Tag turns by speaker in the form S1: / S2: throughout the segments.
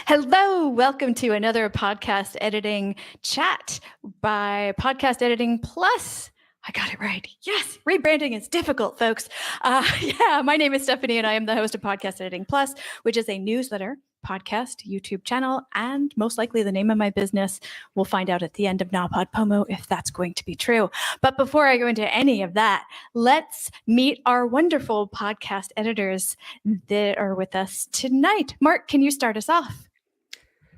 S1: Hello, welcome to another podcast editing chat by Podcast Editing Plus. I got it right. Yes, rebranding is difficult, folks. My name is Stephanie, and I am the host of Podcast Editing Plus, which is a newsletter, podcast, YouTube channel, and most likely the name of my business. We'll find out at the end of NaPodPoMo if that's going to be true. But before I go into any of that, let's meet our wonderful podcast editors that are with us tonight. Mark, can you start us off?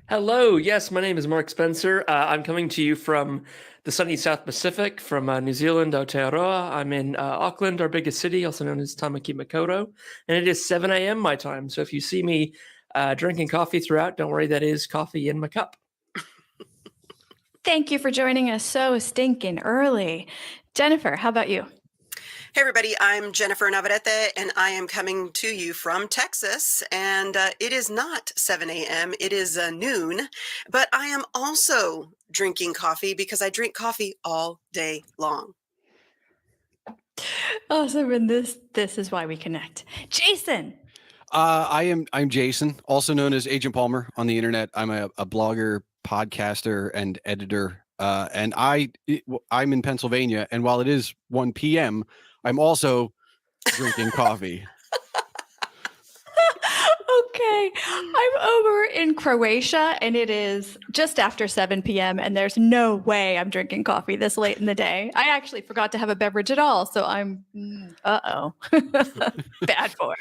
S2: Hello. Yes, my name is Mark Spencer. I'm coming to you from the sunny South Pacific, from New Zealand, Aotearoa. I'm in Auckland, our biggest city, also known as Tamaki Makaurau. And it is 7 a.m. my time. So if you see me drinking coffee throughout, don't worry, that is coffee in my cup.
S1: Thank you for joining us so stinking early. Jennifer, how about you?
S3: Hey everybody, I'm Jennifer Navarrete and I am coming to you from Texas, and it is not 7 a.m., it is noon, but I am also drinking coffee because I drink coffee all day long.
S1: Awesome, and this is why we connect. Jason.
S4: I'm Jason, also known as Agent Palmer on the internet. I'm a blogger, podcaster, and editor, and I'm in Pennsylvania, and while it is 1 p.m., I'm also drinking coffee.
S1: Okay. I'm over in Croatia and it is just after 7 p.m. and there's no way I'm drinking coffee this late in the day. I actually forgot to have a beverage at all. So I'm, bad form.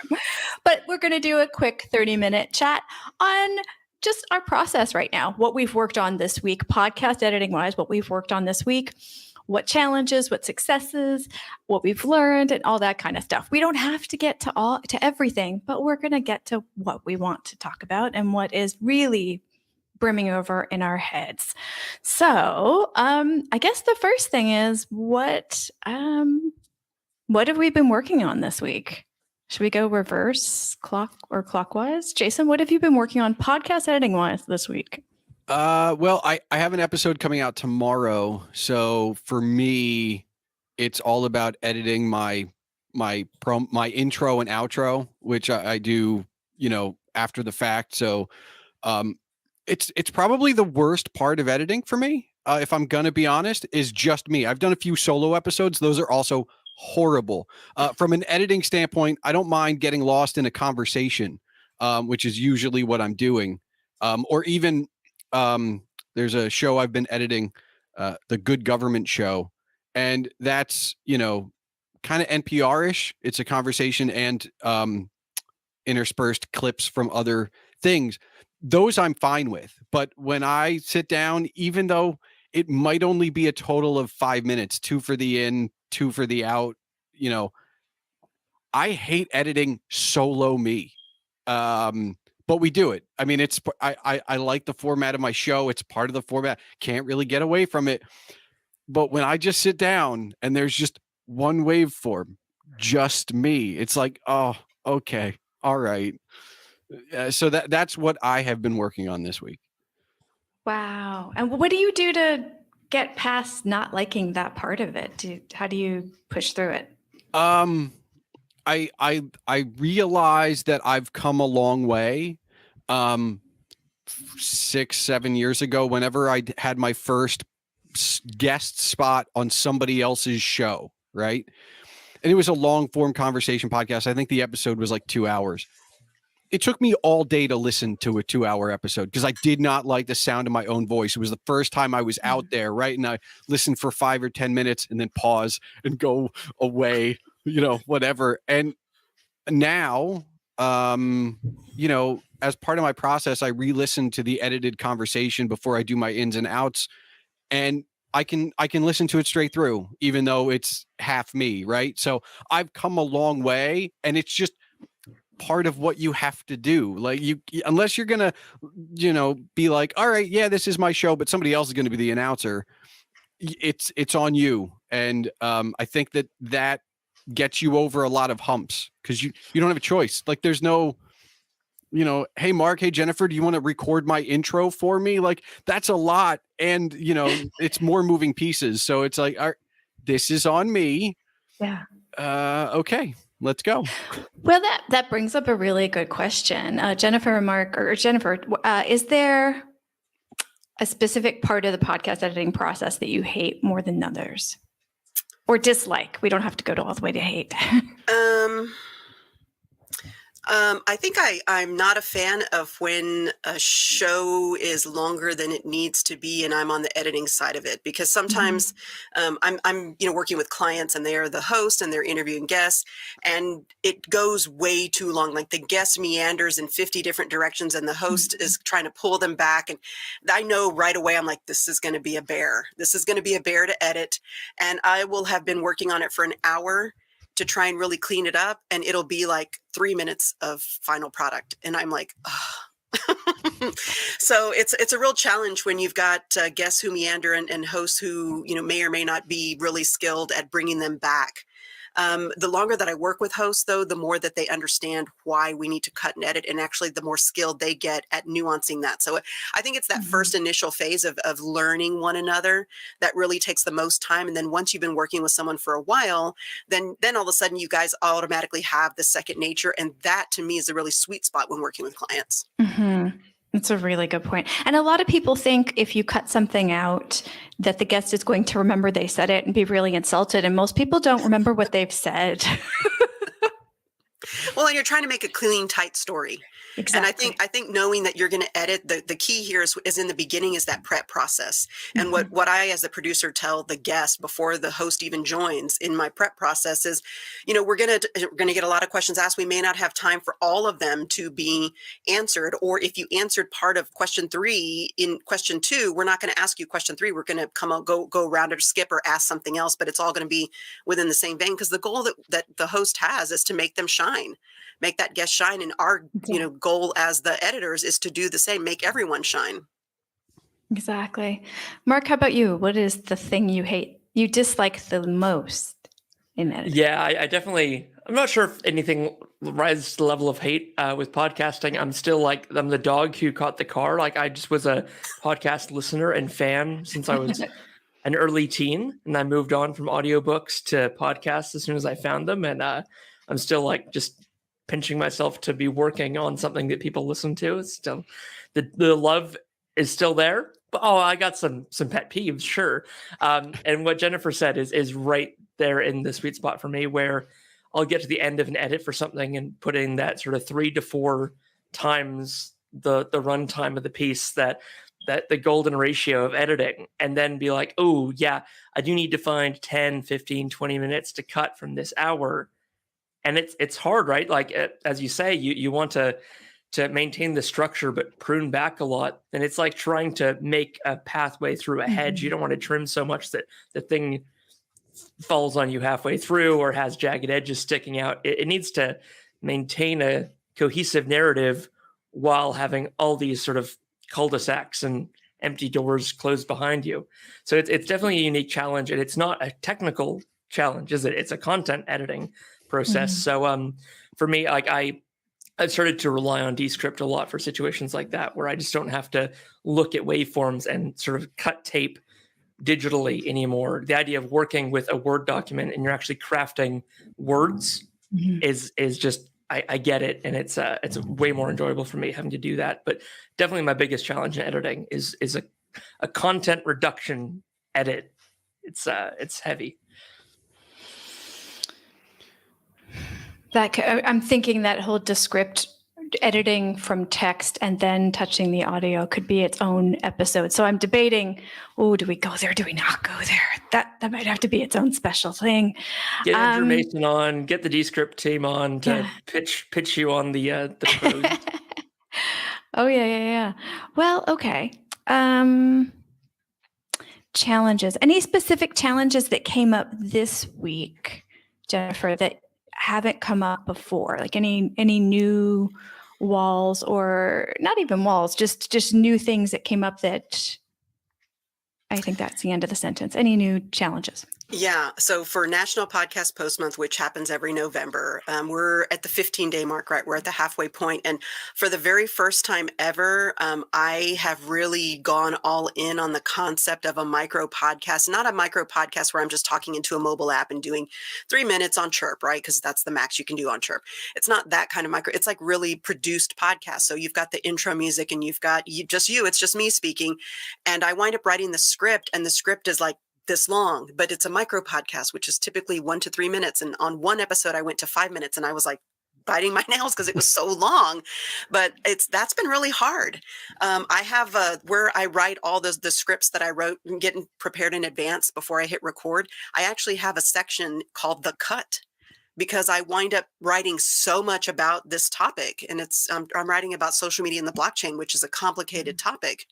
S1: But we're going to do a quick 30-minute chat on just our process right now, what we've worked on this week, podcast editing wise, what we've worked on this week. What challenges, what successes, what we've learned, and all that kind of stuff. We don't have to get to everything, but we're going to get to what we want to talk about and what is really brimming over in our heads. So, I guess the first thing is what have we been working on this week? Should we go reverse clock or clockwise? Jason, what have you been working on podcast editing wise this week?
S4: Well, I have an episode coming out tomorrow. So for me, it's all about editing my intro and outro, which I do, after the fact. So, it's probably the worst part of editing for me. If I'm going to be honest, is just me. I've done a few solo episodes. Those are also horrible. From an editing standpoint, I don't mind getting lost in a conversation, which is usually what I'm doing. Or even, there's a show I've been editing, the Good Government Show, and that's, kind of NPR-ish. It's a conversation and interspersed clips from other things. Those I'm fine with. But when I sit down, even though it might only be a total of 5 minutes, 2 for the in, 2 for the out, I hate editing solo me. But we do it. I mean, I like the format of my show. It's part of the format. Can't really get away from it. But when I just sit down and there's just one waveform, just me, it's like, oh, okay, all right. So that's what I have been working on this week.
S1: Wow. And what do you do to get past not liking that part of it? How do you push through it?
S4: I realize that I've come a long way. 6-7 years ago, whenever I had my first guest spot on somebody else's show, right? And it was a long form conversation podcast. I think the episode was like 2 hours. It took me all day to listen to a 2-hour episode because I did not like the sound of my own voice. It was the first time I was out there, right? And I listened for 5 or 10 minutes and then pause and go away, whatever. And now, as part of my process, I re-listen to the edited conversation before I do my ins and outs, and I can listen to it straight through, even though it's half me, right? So I've come a long way, and it's just part of what you have to do. Like unless you're gonna, be like, all right, yeah, this is my show, but somebody else is going to be the announcer. It's on you, and I think that gets you over a lot of humps because you don't have a choice. Like there's no, hey Mark, hey Jennifer, do you want to record my intro for me? Like that's a lot, and it's more moving pieces. So it's like, this is on me.
S1: Yeah.
S4: Okay. let's go.
S1: Well, that brings up a really good question. Jennifer and Mark, or Jennifer, is there a specific part of the podcast editing process that you hate more than others? Or dislike? We don't have to go to all the way to hate.
S3: I think I'm not a fan of when a show is longer than it needs to be, and I'm on the editing side of it, because sometimes I'm working with clients and they are the host and they're interviewing guests, and it goes way too long. Like the guest meanders in 50 different directions, and the host is trying to pull them back. And I know right away, I'm like, this is going to be a bear. This is going to be a bear to edit, and I will have been working on it for an hour to try and really clean it up, and it'll be like 3 minutes of final product, and I'm like, oh. So it's a real challenge when you've got guests who meander and hosts who may or may not be really skilled at bringing them back. The longer that I work with hosts, though, the more that they understand why we need to cut and edit, and actually the more skilled they get at nuancing that. So I think it's that first initial phase of learning one another that really takes the most time. And then once you've been working with someone for a while, then all of a sudden you guys automatically have the second nature. And that to me is a really sweet spot when working with clients.
S1: Mm-hmm. That's a really good point. And a lot of people think if you cut something out that the guest is going to remember they said it and be really insulted. And most people don't remember what they've said.
S3: Well, and you're trying to make a clean, tight story.
S1: Exactly.
S3: And I think knowing that you're going to edit, the key here is in the beginning is that prep process. And what I, as a producer, tell the guest before the host even joins in my prep process is, we're going to get a lot of questions asked. We may not have time for all of them to be answered. Or if you answered part of question 3 in question 2, we're not going to ask you question 3. We're going to go around or skip or ask something else, but it's all going to be within the same vein, because the goal that the host has is to make them shine. Make that guest shine. And our, goal as the editors is to do the same, make everyone shine.
S1: Exactly. Mark, how about you? What is the thing you dislike the most in editing?
S2: Yeah, I definitely, I'm not sure if anything rises to the level of hate with podcasting. I'm still like, I'm the dog who caught the car. Like I just was a podcast listener and fan since I was an early teen, and I moved on from audiobooks to podcasts as soon as I found them. And I'm still like just pinching myself to be working on something that people listen to. It's still the love is still there. But I got some pet peeves, sure. And what Jennifer said is right there in the sweet spot for me, where I'll get to the end of an edit for something and put in that sort of 3 to 4 times the runtime of the piece, that the golden ratio of editing, and then be like, oh yeah, I do need to find 10, 15, 20 minutes to cut from this hour. And it's hard, right? Like, as you say, you want to maintain the structure, but prune back a lot. And it's like trying to make a pathway through a hedge. You don't want to trim so much that the thing falls on you halfway through or has jagged edges sticking out. It needs to maintain a cohesive narrative while having all these sort of cul-de-sacs and empty doors closed behind you. So it's definitely a unique challenge, and it's not a technical challenge, is it? It's a content editing process. So for me, like I've started to rely on Descript a lot for situations like that, where I just don't have to look at waveforms and sort of cut tape digitally anymore. The idea of working with a Word document and you're actually crafting words is just, I get it. And it's way more enjoyable for me having to do that. But definitely my biggest challenge in editing is a content reduction edit. It's heavy.
S1: I'm thinking that whole Descript editing from text and then touching the audio could be its own episode. So I'm debating, do we go there? Do we not go there? That might have to be its own special thing.
S2: Get Andrew Mason on, get the Descript team on to pitch you on the pros.
S1: Oh, yeah. Well, okay. Challenges. Any specific challenges that came up this week, Jennifer, that haven't come up before? Like any new walls, or not even walls, just new things that came up that, I think that's the end of the sentence. Any new challenges?
S3: Yeah. So for National Podcast Post Month, which happens every November, we're at the 15-day mark, right? We're at the halfway point. And for the very first time ever, I have really gone all in on the concept of a micro podcast, not a micro podcast where I'm just talking into a mobile app and doing 3 minutes on Chirp, right? Because that's the max you can do on Chirp. It's not that kind of micro. It's like really produced podcast. So you've got the intro music and you've got it's just me speaking. And I wind up writing the script, and the script is like this long, but it's a micro podcast, which is typically 1 to 3 minutes. And on one episode, I went to 5 minutes and I was like biting my nails because it was so long, but that's been really hard. I have where I write all the scripts that I wrote and getting prepared in advance before I hit record. I actually have a section called The Cut, because I wind up writing so much about this topic. And I'm writing about social media and the blockchain, which is a complicated topic.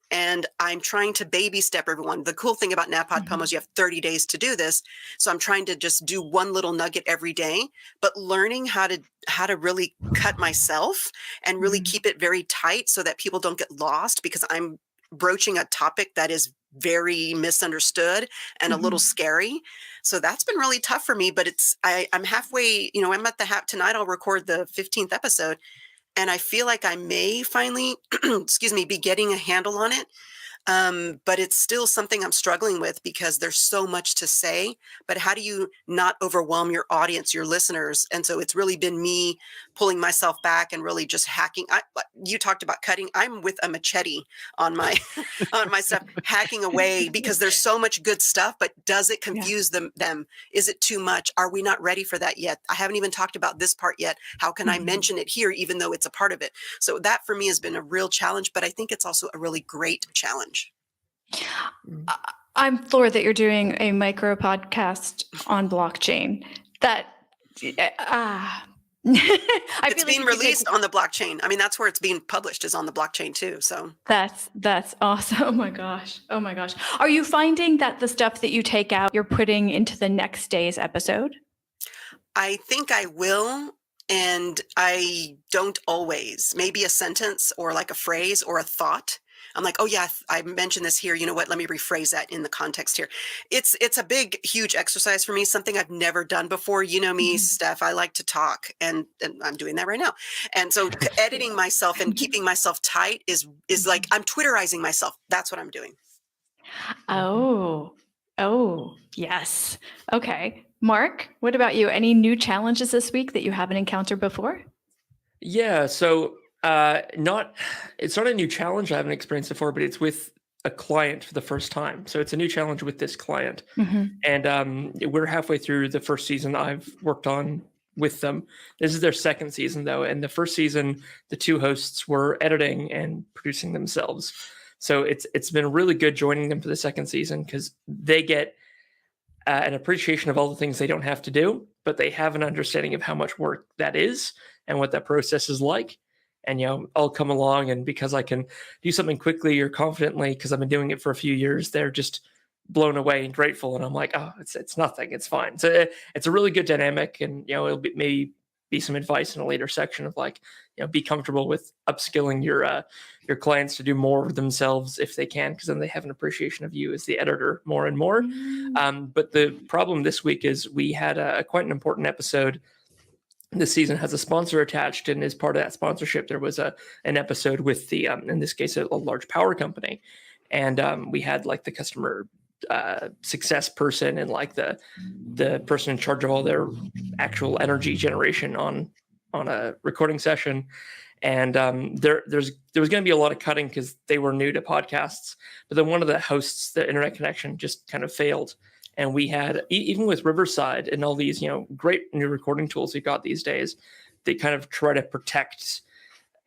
S3: And I'm trying to baby step everyone. The cool thing about NaPodPoMo is you have 30 days to do this. So I'm trying to just do one little nugget every day, but learning how to really cut myself and really keep it very tight so that people don't get lost, because I'm broaching a topic that is very misunderstood and a little scary. So that's been really tough for me, but I'm halfway, I'm at the tonight I'll record the 15th episode. And I feel like I may finally, be getting a handle on it. But it's still something I'm struggling with because there's so much to say, but how do you not overwhelm your audience, your listeners? And so it's really been me pulling myself back and really just hacking. You talked about cutting. I'm with a machete on my on my stuff, hacking away because there's so much good stuff, but does it confuse them? Is it too much? Are we not ready for that yet? I haven't even talked about this part yet. How can I mention it here, even though it's a part of it? So that for me has been a real challenge, but I think it's also a really great challenge.
S1: I'm floored that you're doing a micro podcast on blockchain.
S3: It's being released on the blockchain. I mean, that's where it's being published, is on the blockchain too. So
S1: that's awesome. Oh my gosh. Are you finding that the stuff that you take out, you're putting into the next day's episode?
S3: I think I will. And I don't always. Maybe a sentence or like a phrase or a thought. I'm like, oh yeah, I mentioned this here. You know what? Let me rephrase that in the context here. It's a big, huge exercise for me. Something I've never done before. You know me, Steph. I like to talk, and I'm doing that right now. And so editing myself and keeping myself tight is like I'm Twitterizing myself. That's what I'm doing.
S1: Oh, yes. Okay. Mark, what about you? Any new challenges this week that you haven't encountered before?
S2: Yeah, so it's not a new challenge I haven't experienced before, but it's with a client for the first time. So it's a new challenge with this client. And we're halfway through the first season I've worked on with them. This is their second season though. And the first season, the two hosts were editing and producing themselves. So it's been really good joining them for the second season because they get an appreciation of all the things they don't have to do, but they have an understanding of how much work that is and what that process is like. And, I'll come along, and because I can do something quickly or confidently, because I've been doing it for a few years, they're just blown away and grateful. And I'm like, oh, it's nothing. It's fine. So it's a really good dynamic. And, it'll maybe be some advice in a later section of like, be comfortable with upskilling your clients to do more of themselves if they can, because then they have an appreciation of you as the editor more and more. But the problem this week is we had quite an important episode. This season has a sponsor attached, and as part of that sponsorship, there was an episode with the, in this case, a large power company. And we had like the customer success person and like the person in charge of all their actual energy generation on a recording session. And there was going to be a lot of cutting because they were new to podcasts. But then one of the hosts, the internet connection just kind of failed. And we had, even with Riverside and all these, great new recording tools you got these days, they kind of try to protect,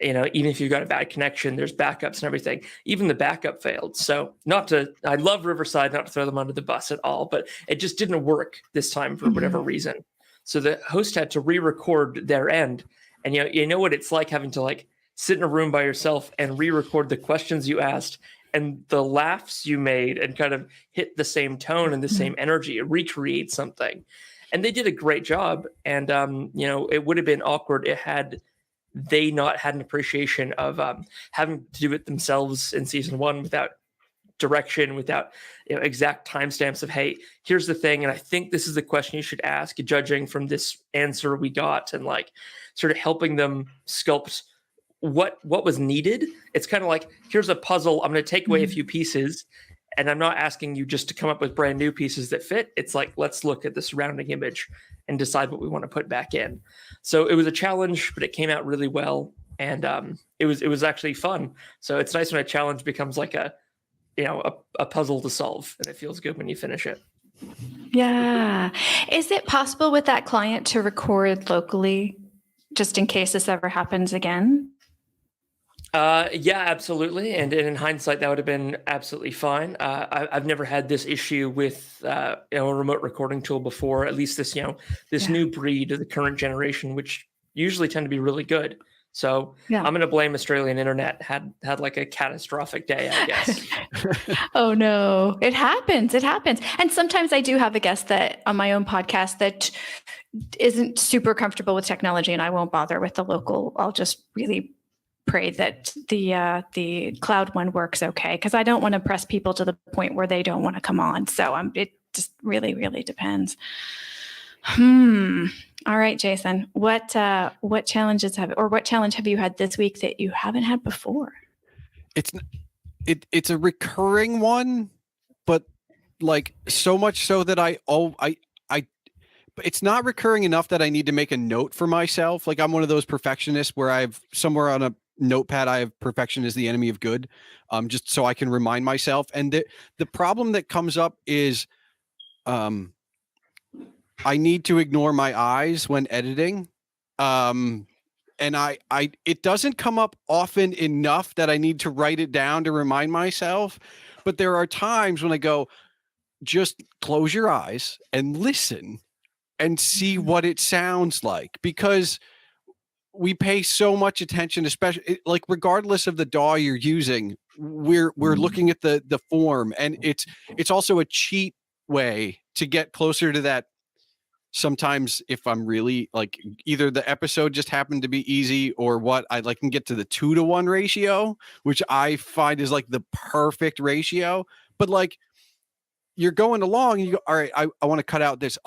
S2: even if you've got a bad connection, there's backups and everything. Even the backup failed. So I love Riverside, not to throw them under the bus at all, but it just didn't work this time for whatever reason. So the host had to re-record their end. And you know what it's like having to like sit in a room by yourself and re-record the questions you asked and the laughs you made and kind of hit the same tone and the same energy, recreate something. And they did a great job. And, it would have been awkward had they not had an appreciation of having to do it themselves in season one without direction, without exact timestamps of, hey, here's the thing, and I think this is the question you should ask, judging from this answer we got, and like sort of helping them sculpt what was needed. It's kind of like, here's a puzzle, I'm going to take away a few pieces, and I'm not asking you just to come up with brand new pieces that fit. It's like, let's look at the surrounding image and decide what we want to put back in. So it was a challenge, but it came out really well, and it was actually fun. So it's nice when a challenge becomes like a puzzle to solve, and it feels good when you finish it.
S1: Yeah. Is it possible with that client to record locally just in case this ever happens again?
S2: Yeah, absolutely. And in hindsight, that would have been absolutely fine. I've never had this issue with a remote recording tool before, at least this new breed of the current generation, which usually tend to be really good. So I'm going to blame Australian internet. Had like a catastrophic day, I guess.
S1: Oh no, it happens. It happens. And sometimes I do have a guest that on my own podcast that isn't super comfortable with technology, and I won't bother with the local. I'll just really pray that the cloud one works okay, because I don't want to press people to the point where they don't want to come on. So it just really, really depends. All right, Jason, what challenge have you had this week that you haven't had before?
S4: It's a recurring one, but like so much so that it's not recurring enough that I need to make a note for myself. Like, I'm one of those perfectionists where I've somewhere on a notepad, I have perfection is the enemy of good, just so I can remind myself. And the problem that comes up is, I need to ignore my eyes when editing. And it doesn't come up often enough that I need to write it down to remind myself. But there are times when I go, just close your eyes and listen and see what it sounds like, because we pay so much attention, especially like regardless of the DAW you're using, we're looking at the form, and it's also a cheat way to get closer to that. Sometimes if I'm really like, either the episode just happened to be easy or what, I like can get to the 2-to-1 ratio, which I find is like the perfect ratio. But like, you're going along and you go, all right, I want to cut out this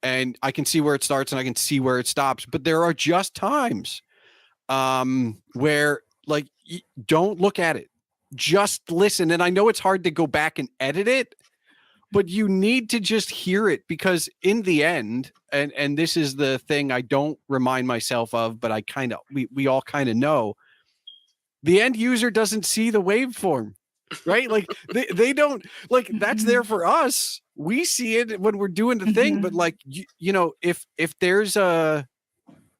S4: and I can see where it starts and I can see where it stops. But there are just times where like, don't look at it, just listen. And I know it's hard to go back and edit it, but you need to just hear it, because in the end, and this is the thing I don't remind myself of, but we all kind of know, the end user doesn't see the waveform, right? Like they don't, like, that's there for us. We see it when we're doing the thing, but like, if there's a,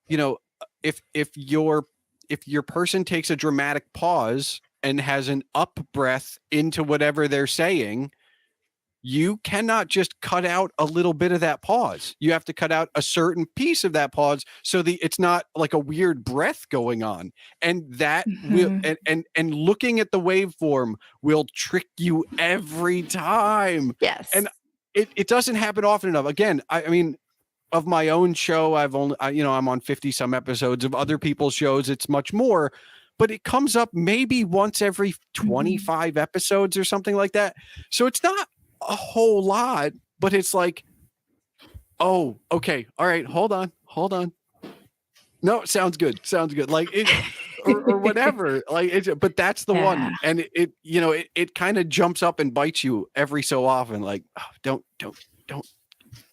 S4: if your person takes a dramatic pause and has an up breath into whatever they're saying, you cannot just cut out a little bit of that pause. You have to cut out a certain piece of that pause so it's not like a weird breath going on. And that will, and looking at the waveform will trick you every time.
S1: Yes.
S4: And it doesn't happen often enough. Again, I mean, of my own show, I'm on 50 some episodes. Of other people's shows, it's much more, but it comes up maybe once every 25 episodes or something like that. So it's not a whole lot, but it's like, oh, okay, all right, hold on, no, sounds good, like it, or whatever, like it, but that's the one. And it kind of jumps up and bites you every so often, like, oh, don't,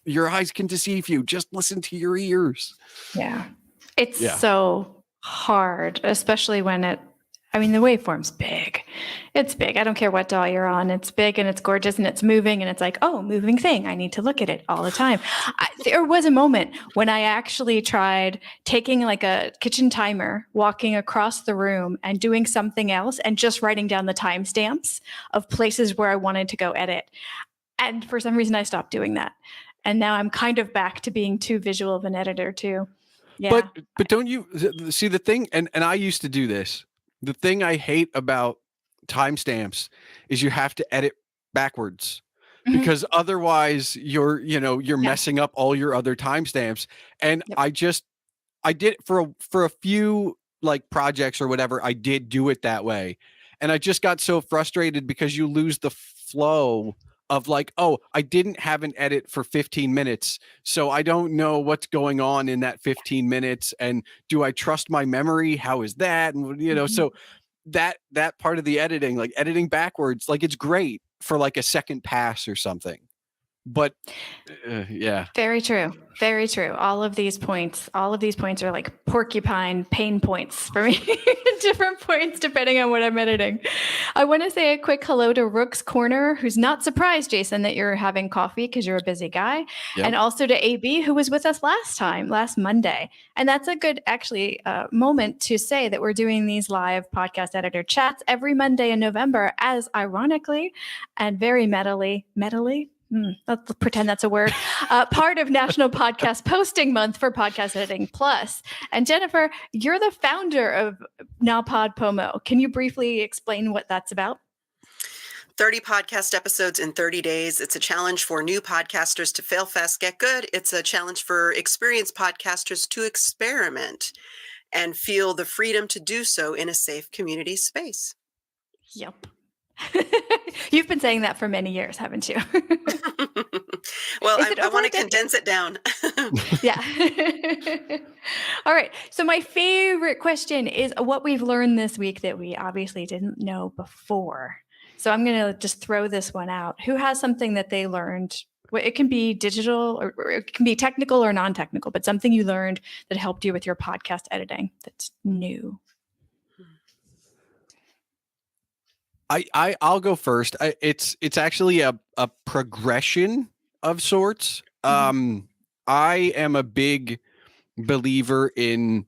S4: your eyes can deceive you, just listen to your ears.
S1: It's so hard, especially when the waveform's big. It's big. I don't care what DAW you're on. It's big and it's gorgeous and it's moving and it's like, oh, moving thing. I need to look at it all the time. There was a moment when I actually tried taking like a kitchen timer, walking across the room and doing something else and just writing down the timestamps of places where I wanted to go edit. And for some reason I stopped doing that. And now I'm kind of back to being too visual of an editor too. Yeah.
S4: But don't you see the thing? And I used to do this. The thing I hate about timestamps is you have to edit backwards, because otherwise you're messing up all your other timestamps. And I did for a few like projects or whatever, I did do it that way. And I just got so frustrated because you lose the flow of like, oh, I didn't have an edit for 15 minutes. So I don't know what's going on in that 15 minutes. And do I trust my memory? How is that? And, so that part of the editing, like editing backwards, like it's great for like a second pass or something. But yeah.
S1: Very true. Very true. All of these points are like porcupine pain points for me. Different points depending on what I'm editing. I want to say a quick hello to Rook's Corner, who's not surprised, Jason, that you're having coffee because you're a busy guy.
S4: Yep.
S1: And also to AB, who was with us last Monday. And that's a good, actually, moment to say that we're doing these live podcast editor chats every Monday in November, as ironically and very metally, let's pretend that's a word, part of National Podcast Posting Month for Podcast Editing Plus. And Jennifer, you're the founder of NaPodPoMo. Can you briefly explain what that's about?
S3: 30 podcast episodes in 30 days. It's a challenge for new podcasters to fail fast, get good. It's a challenge for experienced podcasters to experiment and feel the freedom to do so in a safe community space.
S1: Yep. You've been saying that for many years, haven't you?
S3: Well, I want to condense it down.
S1: Yeah. All right. So my favorite question is what we've learned this week that we obviously didn't know before. So I'm going to just throw this one out. Who has something that they learned? It can be digital or it can be technical or non-technical, but something you learned that helped you with your podcast editing that's new.
S4: I'll go first. It's actually a progression of sorts. I am a big believer in,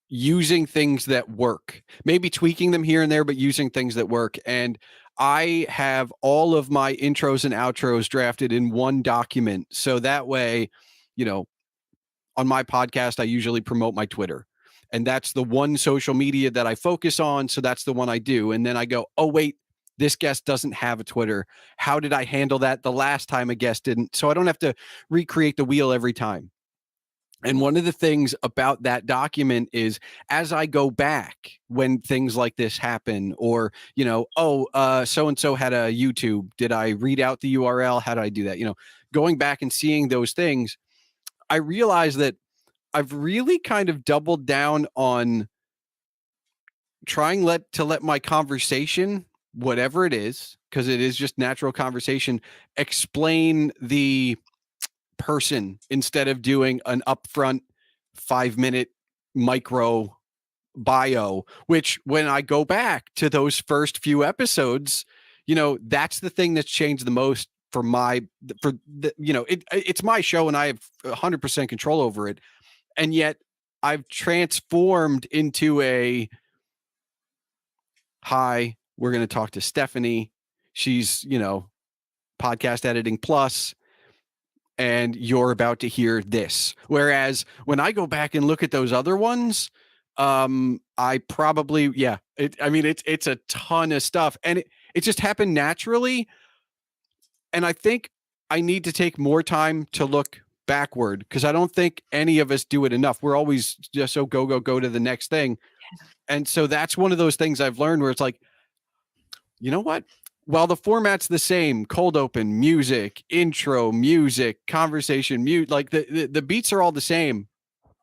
S4: using things that work, maybe tweaking them here and there, but using things that work. And I have all of my intros and outros drafted in one document. So that way, on my podcast, I usually promote my Twitter. And that's the one social media that I focus on. So that's the one I do. And then I go, oh, wait, this guest doesn't have a Twitter. How did I handle that the last time a guest didn't? So I don't have to recreate the wheel every time. And one of the things about that document is as I go back when things like this happen, or, so-and-so had a YouTube. Did I read out the URL? How did I do that? Going back and seeing those things, I realize that I've really kind of doubled down on trying to let my conversation, whatever it is, because it is just natural conversation, explain the person instead of doing an upfront 5-minute micro bio, which when I go back to those first few episodes, that's the thing that's changed the most it's my show and I have 100% control over it. And yet I've transformed into hi, we're going to talk to Stephanie. She's, Podcast Editing Plus, and you're about to hear this. Whereas when I go back and look at those other ones, I probably, it's a ton of stuff, and it just happened naturally. And I think I need to take more time to look backward because I don't think any of us do it enough. We're always just so go to the next thing. And so that's one of those things I've learned where it's like, you know what? While the format's the same, cold open, music, intro, music, conversation, mute, like the beats are all the same,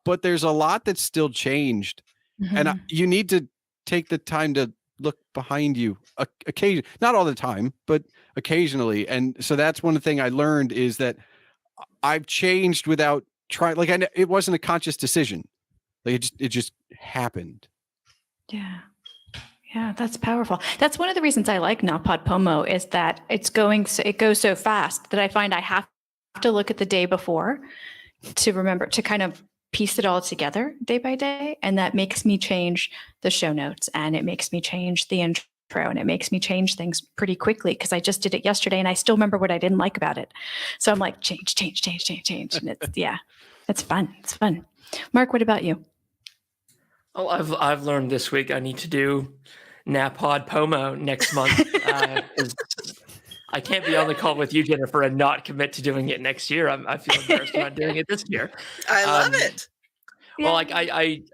S4: but there's a lot that's still changed. Mm-hmm. And you need to take the time to look behind you occasionally, not all the time, but occasionally. And so that's one thing I learned is that I've changed without trying. Like it wasn't a conscious decision. Like it just happened.
S1: Yeah. Yeah, that's powerful. That's one of the reasons I like NaPodPoMo is that it goes so fast that I find I have to look at the day before to remember to kind of piece it all together day by day. And that makes me change the show notes and it makes me change the intro and it makes me change things pretty quickly because I just did it yesterday and I still remember what I didn't like about it. So I'm like, change. And it's fun. It's fun. Mark, what about you?
S2: Oh, I've learned this week I need to do NaPodPoMo next month. I can't be on the call with you, Jennifer, and not commit to doing it next year. I feel embarrassed about doing it this year.
S3: I love it.
S2: Well, like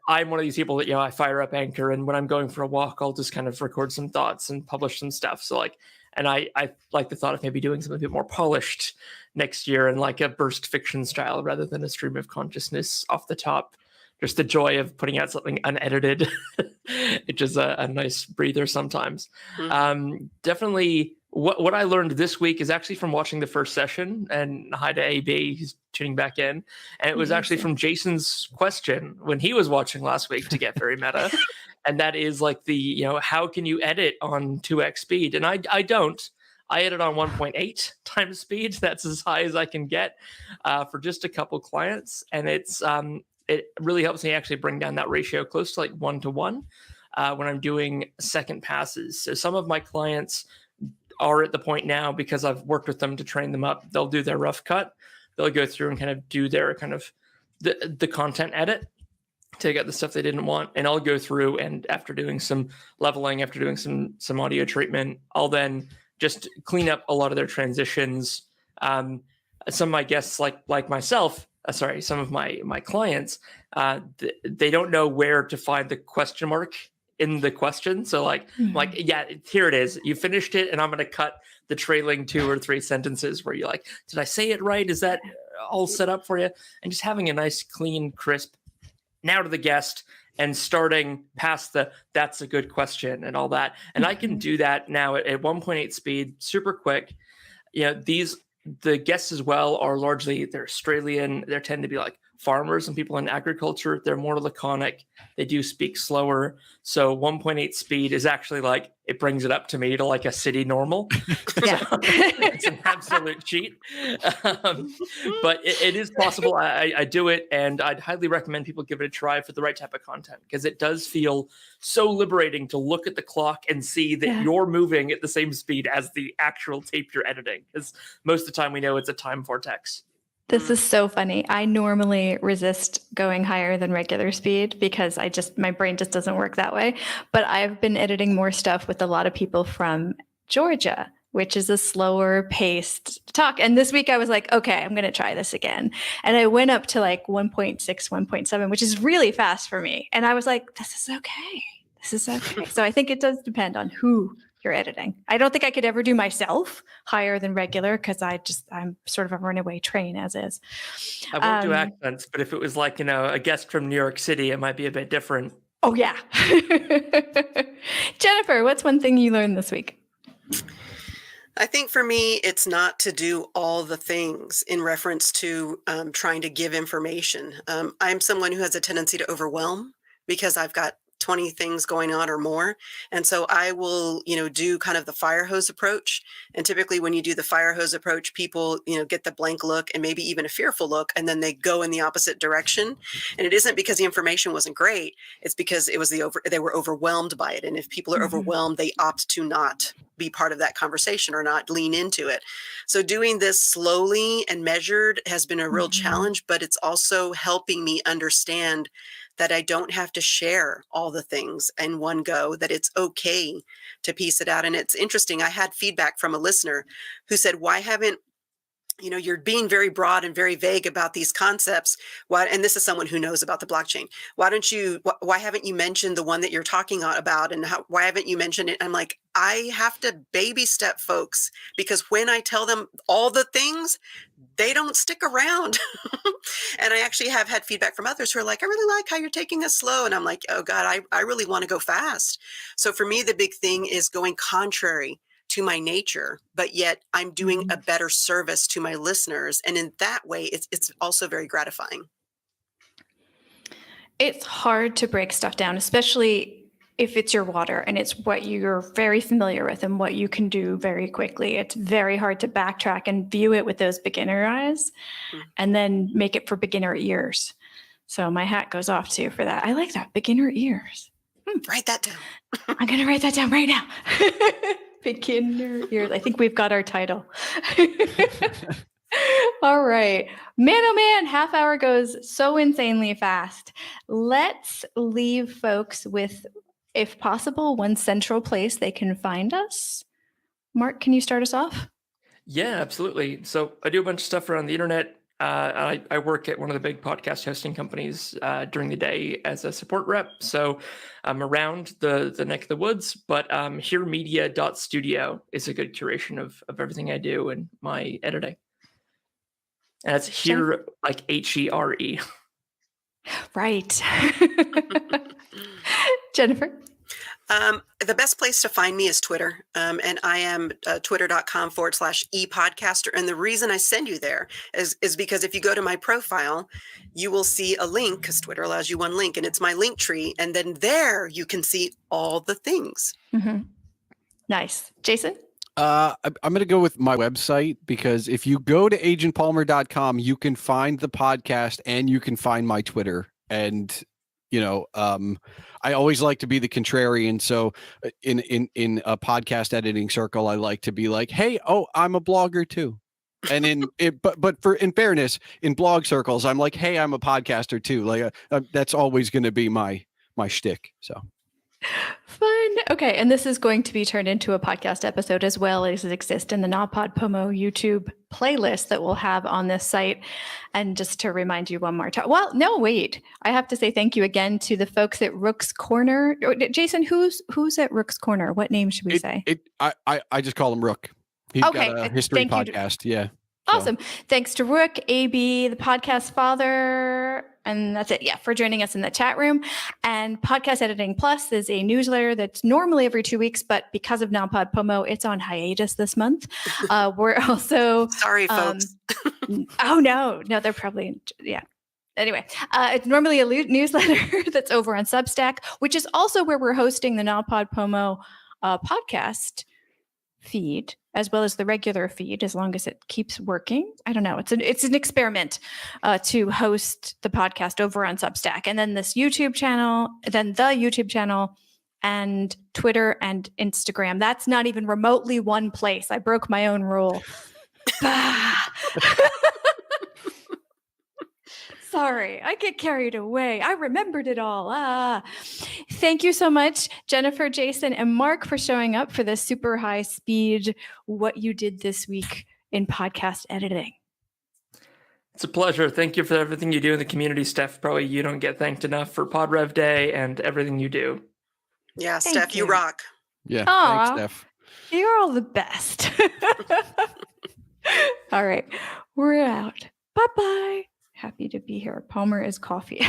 S2: I'm one of these people that, I fire up Anchor, and when I'm going for a walk, I'll just kind of record some thoughts and publish some stuff. So like, and I like the thought of maybe doing something a bit more polished next year and like a burst fiction style rather than a stream of consciousness off the top. Just the joy of putting out something unedited, which is a nice breather sometimes. Definitely what I learned this week is actually from watching the first session, and hi to AB, he's tuning back in. And it was actually from Jason's question when he was watching last week to get very meta. And that is like the, how can you edit on 2x speed? And I don't. I edit on 1.8 times speed. That's as high as I can get for just a couple clients. And it really helps me actually bring down that ratio close to like 1-to-1 when I'm doing second passes. So some of my clients are at the point now, because I've worked with them to train them up, they'll do their rough cut. They'll go through and kind of do their kind of the content edit, take out the stuff they didn't want. And I'll go through, and after doing some leveling, after doing some audio treatment, I'll then just clean up a lot of their transitions. Some of my guests, like myself, some of my clients, they don't know where to find the question mark in the question. So like, yeah, here it is. You finished it, and I'm going to cut the trailing 2 or 3 sentences where you're like, did I say it right? Is that all set up for you? And just having a nice, clean, crisp, now to the guest, and starting past that's a good question and all that. And I can do that now at 1.8 speed, super quick. The guests as well are largely, they're Australian. They tend to be like farmers and people in agriculture. They're more laconic. They do speak slower. So 1.8 speed is actually like, it brings it up to me to like a city normal.
S1: Yeah.
S2: It's an absolute cheat. But it is possible. I do it, and I'd highly recommend people give it a try for the right type of content, because it does feel so liberating to look at the clock and see that you're moving at the same speed as the actual tape you're editing. Because most of the time we know it's a time vortex.
S1: This is so funny. I normally resist going higher than regular speed because my brain just doesn't work that way. But I've been editing more stuff with a lot of people from Georgia, which is a slower paced talk. And this week I was like, okay, I'm going to try this again. And I went up to like 1.6, 1.7, which is really fast for me. And I was like, this is okay. This is okay. So I think it does depend on who you're editing. I don't think I could ever do myself higher than regular, because I'm sort of a runaway train as is.
S2: I won't do accents, but if it was like, a guest from New York City, it might be a bit different.
S1: Oh yeah. Jennifer, what's one thing you learned this week?
S3: I think for me, it's not to do all the things in reference to trying to give information. I'm someone who has a tendency to overwhelm because I've got 20 things going on or more. And so I will, do kind of the fire hose approach. And typically when you do the fire hose approach, people, get the blank look and maybe even a fearful look, and then they go in the opposite direction. And it isn't because the information wasn't great. It's because they were overwhelmed by it. And if people are overwhelmed, they opt to not be part of that conversation or not lean into it. So doing this slowly and measured has been a real challenge, but it's also helping me understand that I don't have to share all the things in one go, that it's okay to piece it out. And it's interesting. I had feedback from a listener who said, why haven't, you're being very broad and very vague about these concepts. And this is someone who knows about the blockchain. Why haven't you mentioned the one that you're talking about? And why haven't you mentioned it? I'm like, I have to baby step folks, because when I tell them all the things, they don't stick around. And I actually have had feedback from others who are like, I really like how you're taking us slow. And I'm like, oh God, I really want to go fast. So for me, the big thing is going contrary to my nature, but yet I'm doing a better service to my listeners. And in that way, it's also very gratifying.
S1: It's hard to break stuff down, especially if it's your water and it's what you're very familiar with and what you can do very quickly. It's very hard to backtrack and view it with those beginner eyes and then make it for beginner ears. So my hat goes off to you for that. I like that, beginner ears.
S3: Write that down.
S1: I'm going to write that down right now. Beginner ears. I think we've got our title. All right. Man, oh man, half hour goes so insanely fast. Let's leave folks with, if possible, one central place they can find us. Mark, can you start us off?
S2: Yeah, absolutely. So I do a bunch of stuff around the internet. I work at one of the big podcast hosting companies during the day as a support rep. So I'm around the neck of the woods, but heremedia.studio is a good curation of everything I do and my editing. And that's here, like HERE.
S1: Right. Jennifer?
S3: The best place to find me is Twitter. And I am twitter.com/epodcaster. And the reason I send you there is because if you go to my profile, you will see a link, because Twitter allows you one link, and it's my link tree. And then there you can see all the things.
S1: Mm-hmm. Nice. Jason?
S4: I'm going to go with my website, because if you go to agentpalmer.com, you can find the podcast and you can find my Twitter. And, I always like to be the contrarian. So in a podcast editing circle, I like to be like, hey, I'm a blogger too. And in fairness, in blog circles, I'm like, hey, I'm a podcaster too. Like that's always going to be my shtick. So.
S1: Fun. Okay. And this is going to be turned into a podcast episode as well as it exists in the NaPodPoMo YouTube playlist that we'll have on this site. And just to remind you one more time. Well, no, wait. I have to say thank you again to the folks at Rook's Corner. Jason, who's at Rook's Corner? What name should we say?
S4: I just call him Rook. He's
S1: okay.
S4: got a history podcast. Yeah.
S1: Awesome. So. Thanks to Rook, AB, the podcast father, and that's it. Yeah, for joining us in the chat room. And Podcast Editing Plus is a newsletter that's normally every 2 weeks, but because of NaPodPoMo, it's on hiatus this month. We're also
S3: sorry, folks.
S1: Oh no, they're probably Anyway, it's normally a newsletter that's over on Substack, which is also where we're hosting the NaPodPoMo podcast feed, as well as the regular feed, as long as it keeps working. I don't know. It's an experiment to host the podcast over on Substack, and then this YouTube channel, then the YouTube channel, and Twitter and Instagram. That's not even remotely one place. I broke my own rule. Sorry, I get carried away. I remembered it all. Thank you so much, Jennifer, Jason, and Mark, for showing up for this super high speed what you did this week in podcast editing.
S2: It's a pleasure. Thank you for everything you do in the community, Steph. Probably you don't get thanked enough for PodRev Day and everything you do.
S3: Yeah, Steph, you rock.
S4: Yeah,
S1: Aww,
S4: thanks, Steph.
S1: You're all the best. All right, we're out. Bye-bye. Happy to be here. Palmer is coffee.